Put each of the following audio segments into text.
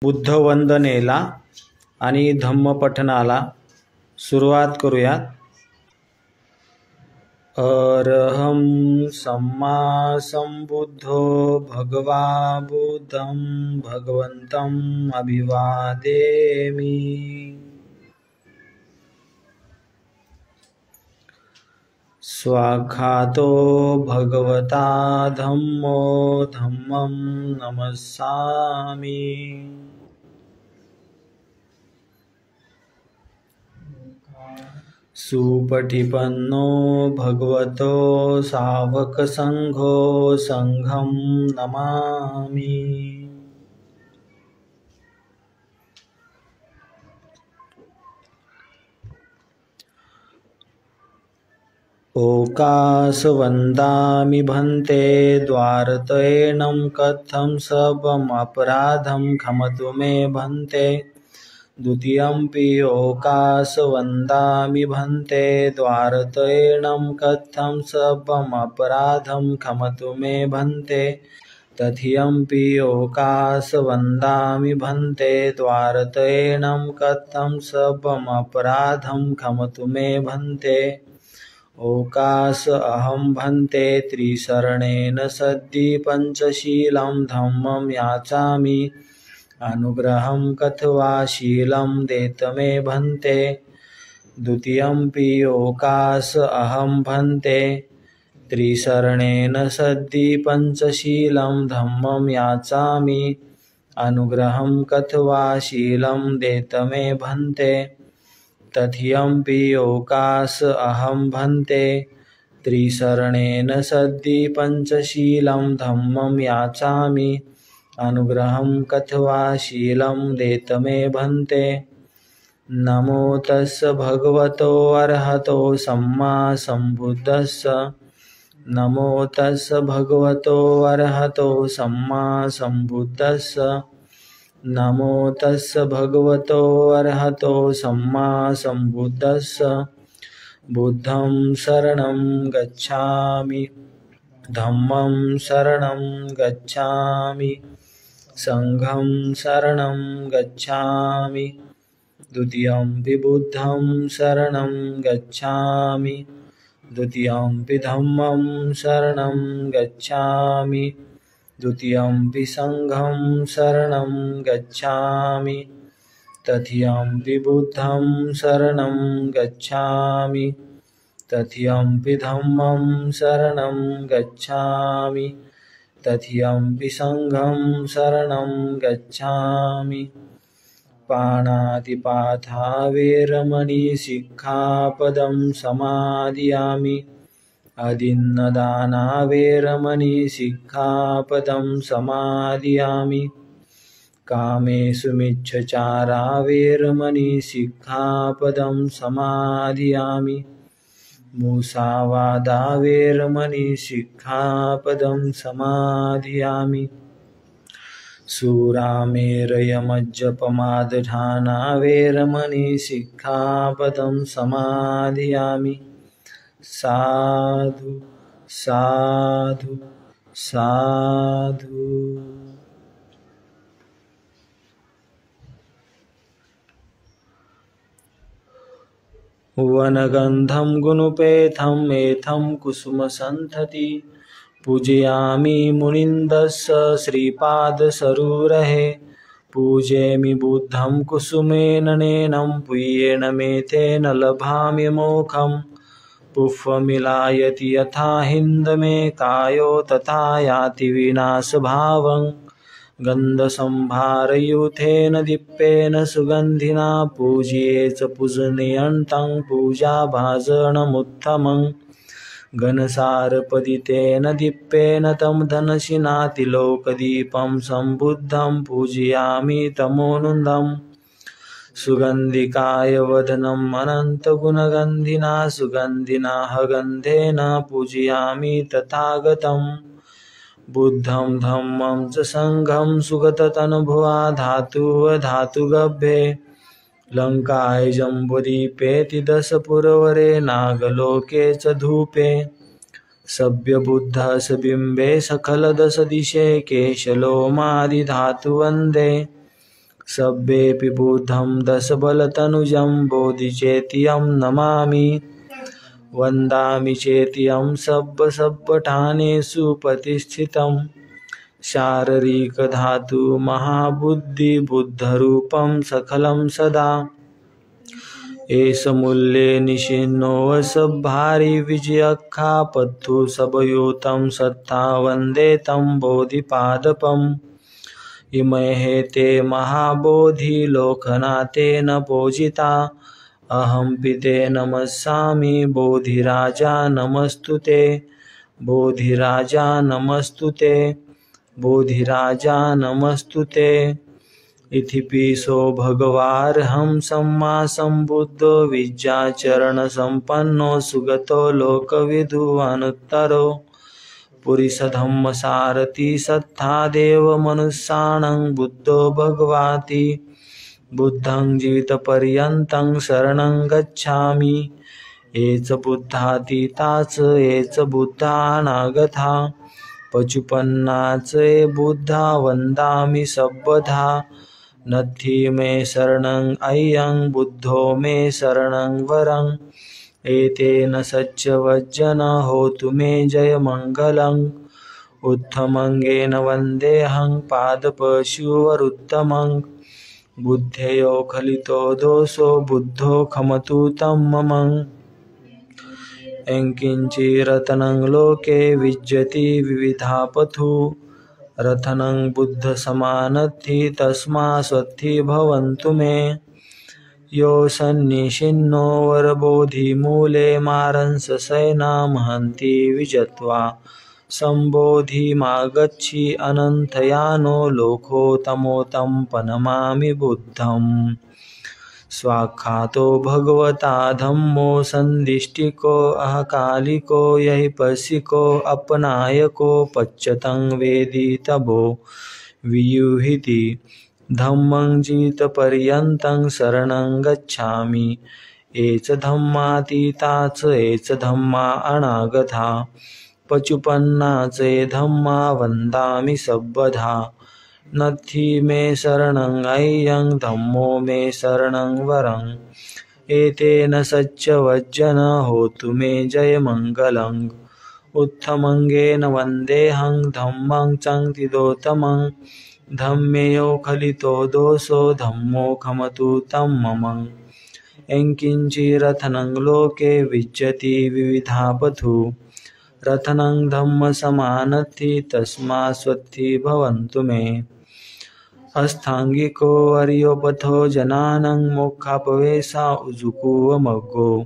बुद्धवंदनेला आणि धम्मपठणाला सुरुवात करूयात. अरहं सम्मा संबुद्धो भगवा बुद्धं भगवन्तम् अभिवादेमि. स्वाख्यातो भगवता धम्मो धम्मं नमस्सामि. सुपटिपन्नो भगवतो सावकसंघो संघं नमामि. ओकासवन्दामि भन्ते द्वारतयेनं कथं सबमपराधं क्षमतु मे भन्ते. द्वितीयंपि ओकासवन्दामि भन्ते द्वारतयेनं कथं सबमपराधं क्षमतु मे भन्ते. तृतीयंपि ओकासवन्दामि भन्ते द्वारतयेनं कथं सबमपराधं क्षमतु मे भन्ते. ओकास अहं भन्ते त्रिशरणेन सद्धि पंचशीलं धम्मं याचामि. अनुग्रहं कथवा शीलं देत मे भन्ते. द्वितीयंपि ओकास अहं भन्ते त्रिशरणेन सद्धि पंचशीलं धम्मं याचामि. अनुग्रहं कथवा शीलं देत मे भन्ते. तृतीयंपि ओकास अहं भन्ते त्रिशरणेन सद्धि पंचशीलं धम्मं याचामि. अनुग्रहं कथवा शीलं देत मे भन्ते. नमो तस् भगवतो अरहतो सम्मा संबुद्धस्स. नमो तस् भगवतो अरहतो सम्मा संबुद्धस्स. नमो तस् भगवतो अरहतो सम्मा संबुद्धस्स. बुद्धं शरणं गच्छामि. धम्मं शरणं गच्छामि. संघं शरणं गच्छामि. द्वितीयंपि बुद्धं शरणं गच्छामि. द्वितीयंपि धम्मं शरणं गच्छामि. द्वितीयंपि संघं शरणं गच्छामि. तृतीयंपि बुद्धं शरणं गच्छामि. तृतीयंपि धम्मं शरणं गच्छामि. तृतीयंपि संघं शरणं गच्छामि. पाणातिपाथा वेरमणि सिक्खापदं समादियामि. अदिन्नदाना वेरमणि सिक्खापदं समादियामि. कामेषु मिच्छचारा वेरमणि सिक्खापदं समादियामि. मुसावादा वेरमणि सिक्खापदं समादियामि. सुरामेरयमज्जपमादधाना वेरमणि सिक्खापदं समादियामि. साधु साधु साधु. वनगंधं गुणुपेतं एथं कुसुमसंतति. पूजयामि मुनिन्दस्य श्रीपादसरोरहे. पूजयामि बुद्धं कुसुमेन नयनं पुय्येन मे तेन लभामि मोक्षं. पुष्पमिलायति यथा हिन्दमे कायो तथा याति विनाशभावं. गन्धसंभारयुतेन दीप्तेन सुगन्धिना पूज्ये च पूजनीयन्तं पूजाभाजनमुत्तमं. घनसारपदितेन दीप्तेन तं धनशिनातिलोकदीपं सम्बुद्धं पूजयामि तमोनुदम्. सुगन्धिकाय वदनम् अनन्तगुणगन्धिना सुगन्धिना गन्धेन पूजयामि तथागतम्. बुद्धं धम्मं च संघं सुगततनुभुवा धातुगभ्ये. लङ्काय जम्बुदीपेति दशपुरवरे नागलोके च धूपे. सभ्यबुद्धः बिम्बे सकलदशदिशे केशलोमादिधातु वन्दे. सभ्येऽपि बुद्धं दशबलतनुजं बोधिचेत्यं नमामि। वन्दामि चेत्यं सब्बठानेषु प्रतिष्ठितं शारीरिकधातु महाबुद्धिबुद्धरूपं सकलं सदा। एष मूल्ये निशिन्नो वसभारि विजयख्यापत्तु सभयूतं सत्ता वन्दे तं बोधिपादपम्। इमहे ते महाबोधि लोकनाथेन पूजिता। अहं पिते नमस्यामि बोधिराजा नमस्तुते। बोधिराजा नमस्तुते। बोधिराजा नमस्तुते। इतिपिसो भगवार्हं सम्मा सम्बुद्धो विद्याचरणसम्पन्नो सुगतो लोकविदुरनुत्तरो। पुरीशधम्मसारथि सत्तादेव मनुष्याणां बुद्धो भगवाति। बुद्धं जीवितपर्यन्तं शरणं गच्छामि। H बुद्धातीताच H बुद्धानागता। पचुपन्नाच ये बुद्धा वन्दामि सर्वदा। नत्थि मे शरणं अय्यं बुद्धो मे शरणं वरं। एतेन सच्चवज्जन होतु मे जयमङ्गलम्। उत्तमङ्गेन वन्देऽहं पादपशुवरुत्तमं। बुद्धयो खलितो दोषो बुद्धो खमतु तं मम। यङ्किञ्चिरतनं लोके विद्यति विविधा पथु। रथनं बुद्धसमानत्थि तस्मास्वत्थि भवन्तु मे। यो सन्निशिन्नो वरबोधिमूले मारंस सैनामहन्ति विजत्वा। सम्बोधिमागच्छि अनन्तयानो लोकोत्तमोत्तं पनमामि बुद्धम्। स्वाख्यातो भगवता धम्मो सन्दिष्टिको अकालिको यैपसिको अपनायको पच्यतं वेदितभो वियुहिति। धम्मं जीवितपर्यन्तं शरणं गच्छामि। एच धम्मातीताच एच धम्मा अनागता। पचुपन्नाच ये धम्मा वन्दामि सर्वदा। नत्थि मे शरणं अय्यं धम्मो मे शरणं वरम्। एतेन सच्चवज्जन होतु मे जयमङ्गलम्। उत्तमङ्गेन वन्देऽहं धम्मं चङ्तिदोत्तमं। धम्मेयो खलितो दोषो धम्मो खमतु तं मम। यङ्किञ्चिरतनं लोके विद्यति विविधा पथु। रथनं धम्मसमानत्थि तस्मास्वत्थि भवन्तु मे। अष्टाङ्गिको अर्योपथो जनानां मोक्षापवेशा उजुकुवमग्गो।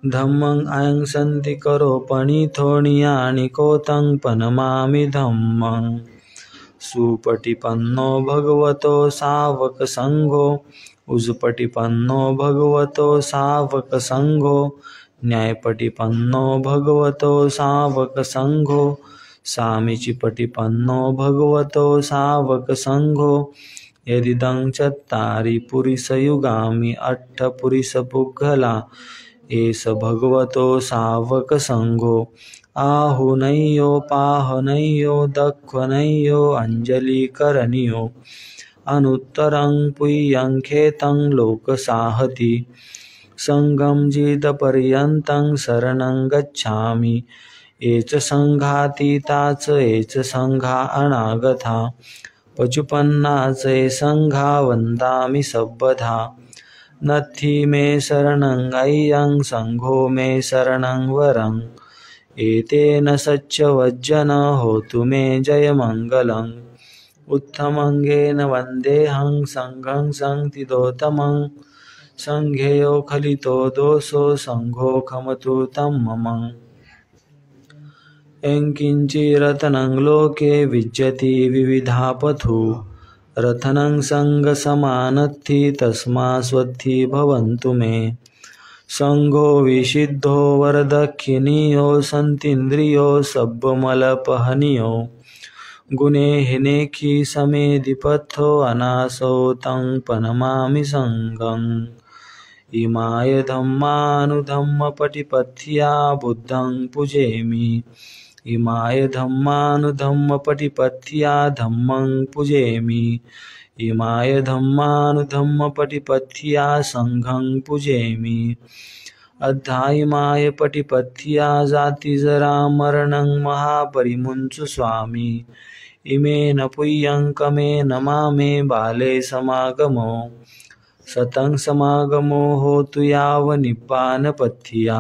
धम्मं अयं सन्धिकरो पणिथो नियानिकोतं पनमामि धम्मं। सुपटिपन्नो भगवतो सावकसङ्घो। उजुपटिपन्नो भगवतो सावकसङ्घो। न्यायपटिपन्नो भगवतो सावकसङ्घो। सामीचिपटिपन्नो भगवतो सावकसङ्घो। यदिदं चत्वारि पुरुषयुगानि अट्ठपुरुषपुङ्गला। एष भगवतो सावकसङ्घो। आहुनयो पाहनयो दक्खनयो अञ्जलिकरणयो। अनुत्तरं पुय्यङ्खेतं लोकसाहति। सङ्घं जीवितपर्यन्तं शरणं गच्छामि। H सङ्घातीताच H सङ्घा अनागता। पचुपन्नाच ये सङ्घा वन्दामि सर्वदा। नत्थि मे शरणं अय्यं सङ्घो मे शरणं वरम्। एतेन सच्चवज्जन होतु मे जयमङ्गलम्। उत्तमङ्गेन वन्देऽहं सङ्घं सङ्तिदोत्तमं। सङ्घेयो खलितो दोषो सङ्घो खमतु तं मम। यङ्किञ्चिरतनं लोके विद्यति विविधा पथु। रथनं सङ्गसमानत्थि तस्मास्वत्थि भवन्तु मे। सङ्घो विशुद्धो वरदक्षिणीयो सन्तीन्द्रियो सब्बमलपहनियो। गुणेहिनेखि समेधिपथो अनासो तं पनमामि सङ्घम्। इमाय धम्मानुधम्मपटिपथ्या बुद्धं पूजयामि। इमाय धम्मानुधम्मपटिपथ्या धम्मं पूजयामि। इमाय धम्मानुधम्मपटिपथ्या संघं पूजेमि अध्यायिमाय पटिपथ्या जातिजरा मरणं महापरिमुञ्चु स्वामी इमेन पुय्यङ्कमेन मामे बाले समागमो सतं समागमो होतु यावनिब्बानपथ्या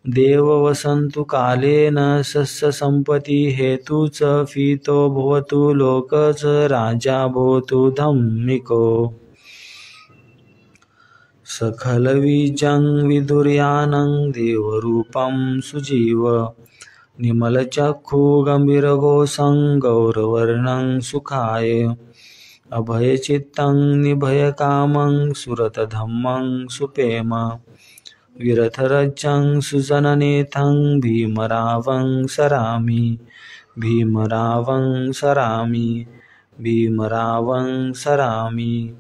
देववसन्तु कालेन सस्यसम्पत्ति हेतु च फीतो भवतु लोक च राजा भवतु धम्मिको सकलबीजं विदुर्यानं देवरूपं सुजीव निर्मलचक्षुगम्भीरघोषं गौरवर्णं सुखाय अभयचित्तं निभयकामं सुरतधम्मं सुपेम विरथरज्जं सुजननेथं भीमरावं सरामि भीमरावं सरामि भीमरावं सरामि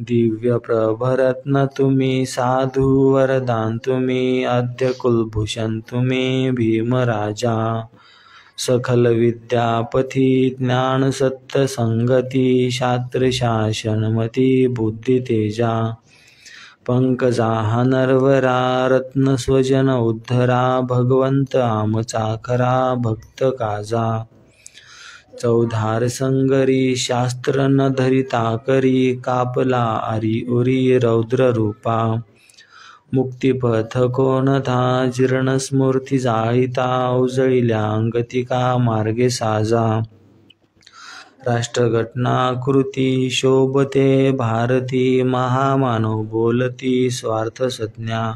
दिव्यप्रभरत्न मे साधु वरदान्तु मे अद्य कुलभूषन्तु मे भीमराजा सकलविद्यापति ज्ञानसत्यसंगति शास्त्रशासनमति बुद्धितेजा पंकजाः नरवरा रत्नस्वजन उद्धरा भगवंत आमचाखरा भक्त काजा चौधार संगरी शास्त्र न धरिता करी कापला आरी उरी रौद्र रूपा मुक्तिपथ कोणथा जीर्ण स्मृती जाळिता उजळिल्या अंगतिका मार्गे साजा राष्ट्रघटना कृती शोभते भारती महामानव बोलती स्वार्थ संज्ञा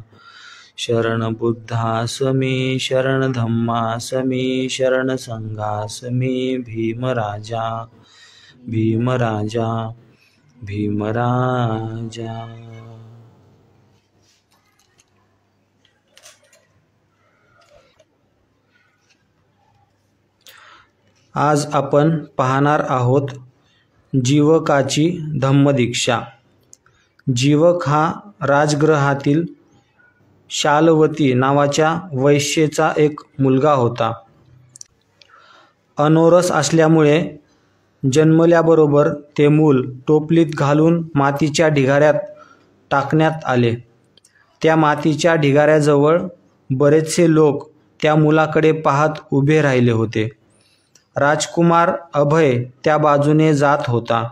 शरण बुद्धासमी शरण धम्मासमी शरण संघासमी भीमराजा भीमराजा भीमराजा. आज आपण पाहणार आहोत जीवकाची धम्मदीक्षा. जीवक हा राजगृहातील शालवती नावाच्या वैश्येचा एक मुलगा होता. अनोरस असल्यामुळे जन्मल्याबरोबर ते मूल टोपलीत घालून मातीच्या ढिगाऱ्यात टाकण्यात आले. त्या मातीच्या ढिगाऱ्याजवळ बरेचसे लोक त्या मुलाकडे पाहत उभे राहिले होते. राजकुमार अभय त्या बाजूने जात होता.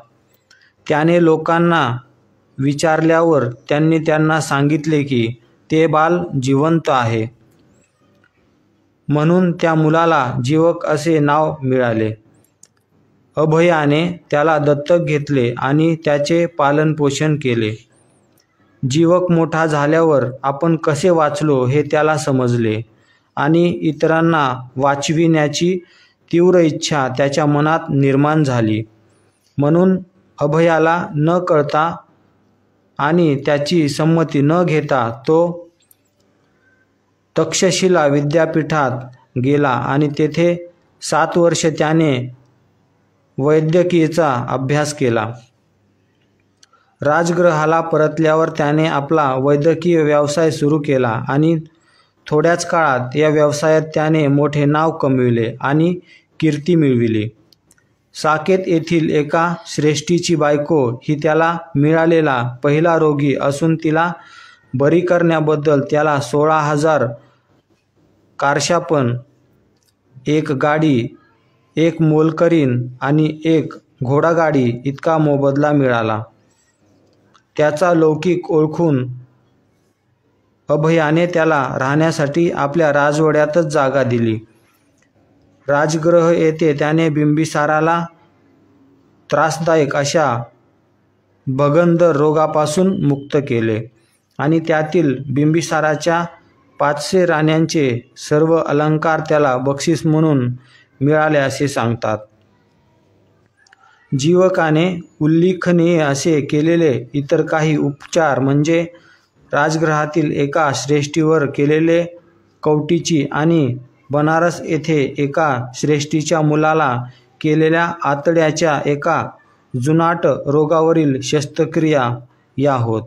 त्याने लोकांना विचारल्यावर त्यांनी त्यांना सांगितले की ते बाल जिवंत आहे, म्हणून त्या मुलाला जीवक असे नाव मिळाले. अभयाने त्याला दत्तक घेतले आणि त्याचे पालनपोषण केले. जीवक मोठा झाल्यावर आपण कसे वाचलो हे त्याला समजले आणि इतरांना वाचविण्याची तीव्र इच्छा त्याच्या मनात निर्माण झाली. म्हणून अभयाला न कळता आणि त्याची संमती न घेता तो तक्षशिला विद्यापीठात गेला आणि तेथे 7 वर्ष त्याने वैद्यकीयचा अभ्यास केला. राजगृहाला परतल्यावर त्याने आपला वैद्यकीय व्यवसाय सुरू केला आणि थोड्याच काळात या व्यवसायात त्याने मोठे नाव कमविले आणि कीर्ती मिळविली. साकेत येथील एका श्रेष्ठीची बायको ही त्याला मिळालेला पहिला रोगी असून तिला बरी करण्याबद्दल त्याला 16,000 कारशापण, 1 गाडी, 1 मोलकरीण आणि 1 घोडागाडी इतका मोबदला मिळाला. त्याचा लौकिक ओळखून अभयाने त्याला राहण्यासाठी आपल्या राजवाड्यातच जागा दिली. राजगृह येथे त्याने बिंबिसाराला त्रासदायक अशा भगंदर रोगापासून मुक्त केले आणि त्यातील बिंबिसाराच्या 500 राण्यांचे सर्व अलंकार त्याला बक्षीस म्हणून मिळाले असे सांगतात. जीवकाने उल्लेखनीय असे केलेले इतर काही उपचार म्हणजे राजगृहातील एका श्रेष्ठीवर केलेले कवटीची आणि बनारस येथे एका श्रेष्ठीच्या मुलाला केलेल्या आतड्याच्या एका जुनाट रोगावरील शस्त्रक्रिया या होत.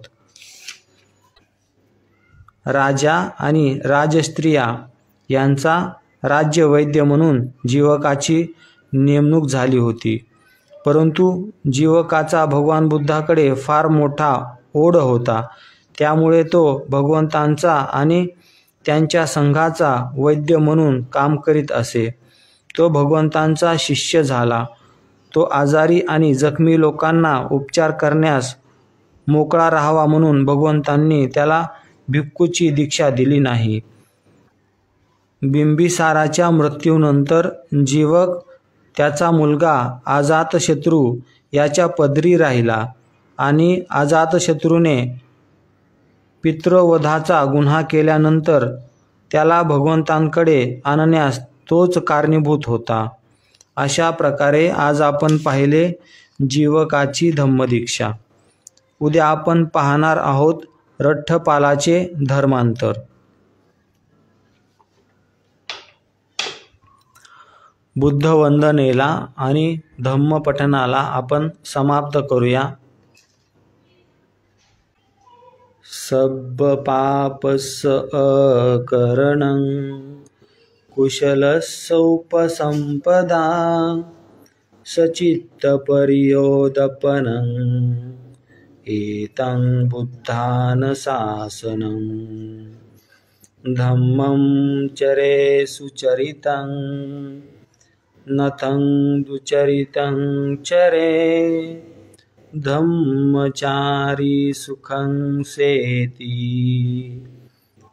राजा आणि राजस्त्रिया यांचा राज्यवैद्य म्हणून जीवकाची नेमणूक झाली होती. परंतु जीवकाचा भगवान बुद्धाकडे फार मोठा ओढ होता. त्यामुळे तो भगवंतांचा आणि त्यांच्या संघाचा वैद्य म्हणून काम करीत असे. तो भगवंतांचा शिष्य झाला. तो आजारी आणि जखमी लोकांना उपचार करण्यास मोकळा राहावा म्हणून भगवंतांनी त्याला भिक्खूची दीक्षा दिली नाही. बिंबिसाराच्या मृत्यूनंतर जीवक त्याचा मुलगा अजातशत्रू याच्या पदरी राहिला आणि अजातशत्रूने पितृवधाचा गुन्हा केल्यानंतर त्याला भगवंतांकडे आणण्यास तोच कारणीभूत होता. अशा प्रकारे आज आपण पाहिले जीवकाची धम्मदीक्षा. उद्या आपण पाहणार आहोत रठ्ठपालाचे धर्मांतर. बुद्धवंदनेला आणि धम्मपठनाला आपण समाप्त करूया. सब्बपापस्स अकरणं कुशलस्सौपसंपदा सचित्तपर्योदपनं एतं बुद्धानुशासनं धम्मं चरे सुचरितं नतं दुचरितं चरे धम्मचारी सुखं सेति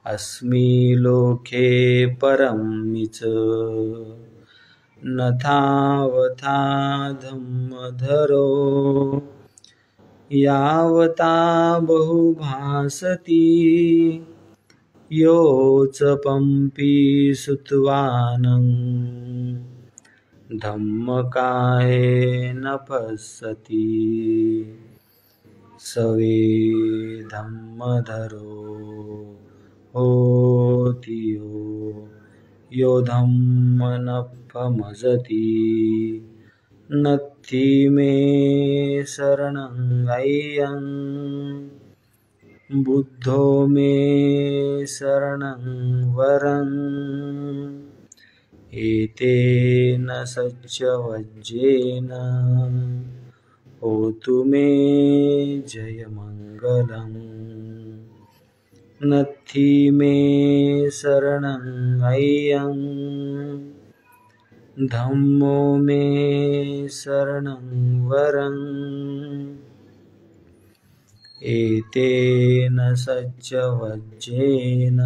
अस्मि लोके परमिच नथावथा धम्मधरो यावता बहुभासति योच पंपी सुतवानं धम्मकायेन पश्यति सवे धम्मधरो होति यो धम्मनपमजति नत्थि मे शरणं अय्यं बुद्धो मे शरणं वरं एतेन सच्चवज्जेन होतु मे जयमङ्गलम् नत्थि मे शरणं अय्यं धम्मो मे शरणं वरं एतेन सच्चवज्जेन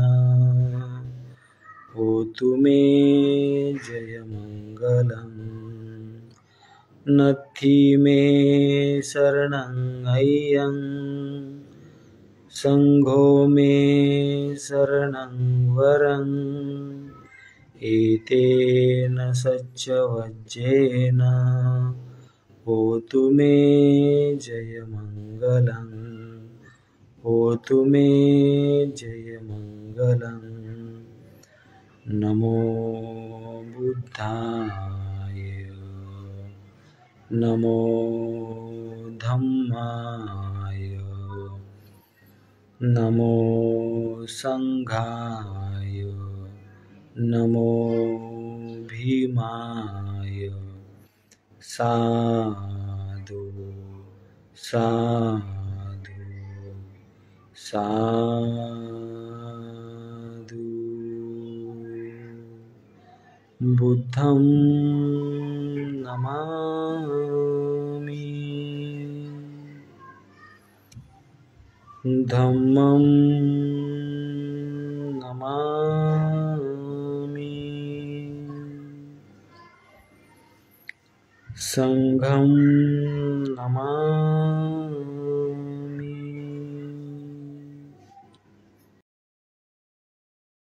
होतु मे जयमङ्गलम् नत्थि मे शरणं अय्यं संघो मे शरणं वरं एतेन सच्चवज्जेन होतु मे जयमङ्गलम् होतु मे जयमङ्गलम्. नमो बुद्धाय नमो धम्माय नमो संघाय नमो भीमाय. साधु साधु साधु. बुद्धं नमामि धम्मं नमामि संघं नमामि.